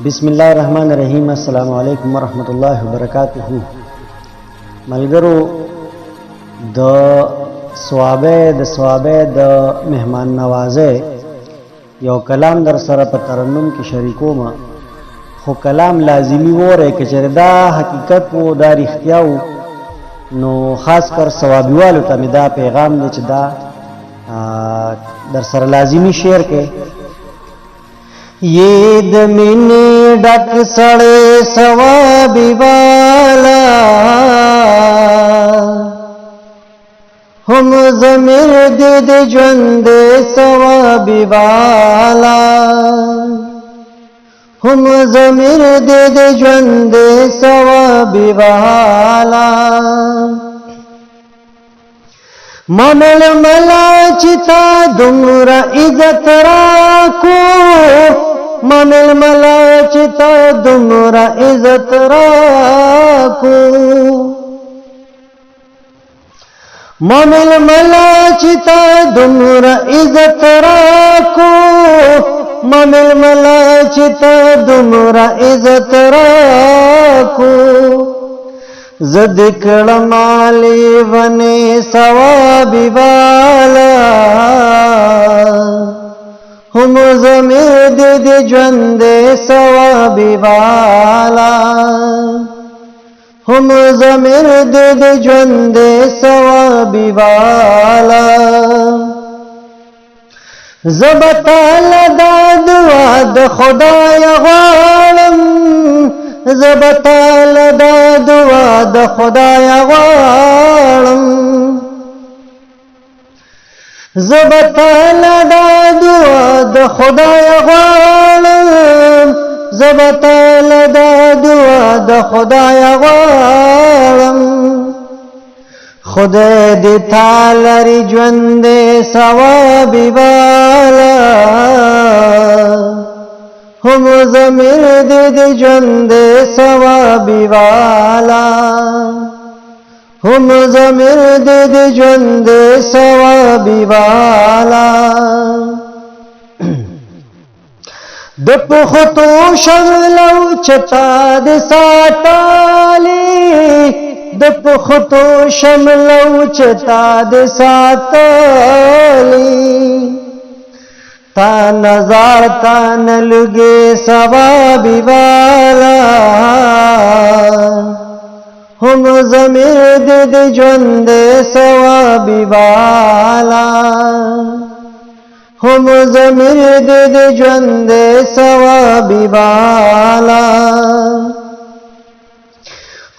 बिस्मिल्लाहिर्रहमानिर्रहीम। अस्सलामु अलैकुम वरहमतुल्लाहि वबरकातुहू। मलगरो द सवाबे द मेहमान नवाजे यो कलाम दर सर पर तरन्नुम की शरीकों में खो कलाम लाजिमी वो रहे कि चरदा हकीकत वो दा रिख्तियाऊ नो खास कर सवाबी वालो तमिदा पैगाम दे चदा दर सर लाजिमी शेर के ये दमिनी डक सड़े सवाबी वाला हम ज़मीर दिद जंदे सवाबी वाला हम ज़मीर दिद जंदे सवाबी वाला ममल मला चिता दुमरा इज्जत राखो ममल मला चिता दुमरा इज्जत राखो ममल मला चिता दुमरा इज्जत राखो ममल मला चिता दुमरा इज्जत राखो ज़दिक्र माली वने सवाबी वाला हम ज़मीर दिद जंदे सवाबी वाला हम ज़मीर दिद जंदे सवाबी वाला ज़बताल दाद वाद खुदाया गालम ज़बताल दाद वाद खुदाया गालम ज़बताल दाद वाद खुदाया गालम ज़बताल दाद वाद खुदाया गालम खुदे दिता लरी जंदे सवाबी वाला हम ज़मीर दिद जंदे सवाबी वाला हम ज़मीर दिद जंदे सवाबी वाला दुपुख्तो शमलो चताद साताली दुपुख्तो शमलो चताद साताली ता नज़ार ता न लुगे सवाबी वाला हम ज़मीर दिद जंदे सवाबी वाला हम ज़मीर दिद जंदे सवाबी वाला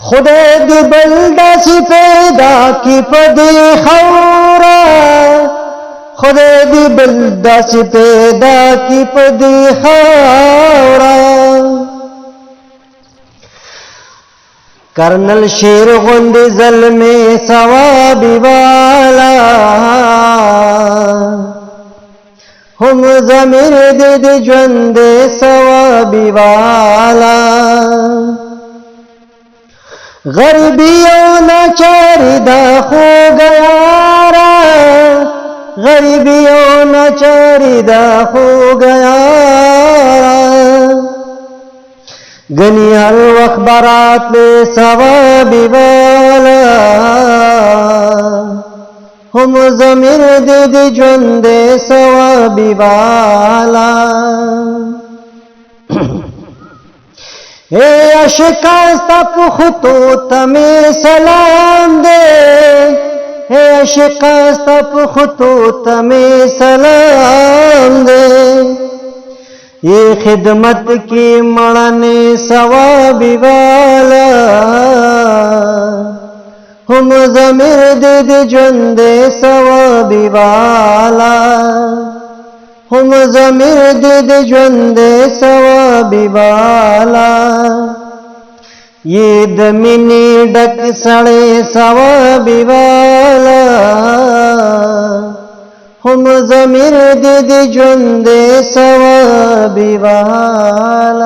खुदे दी बल्दा सी पैदा की पदी खौरा खुदे दी बल्दा सी पैदा की पदी खौरा कर्नल शेर गुंद ज़ल्मे सवाबी वाला हम ज़मीर दिद जंदे सवाबी वाला गरीबियों नाचारिदा हो गया गरीबियों नाचारिदा हो गया गनी हर वक्त बारात में सवाबी वाला हम ज़मीर दिद जंदे सवाबी वाला ए अशिकास्ता पुख्तो तमें सलाम दे ए अशिकास्ता पुख्तो तमें सलाम दे ये खिदमत की मड़ने सवाबी वाला हम ज़मीर दिद जंदे सवाबी वाला हम ज़मीर दिद जंदे सवाबी वाला ये दमिनी डक सड़े सवाबी वाला हम ज़मीर दिद जंदे सवाबी वाला।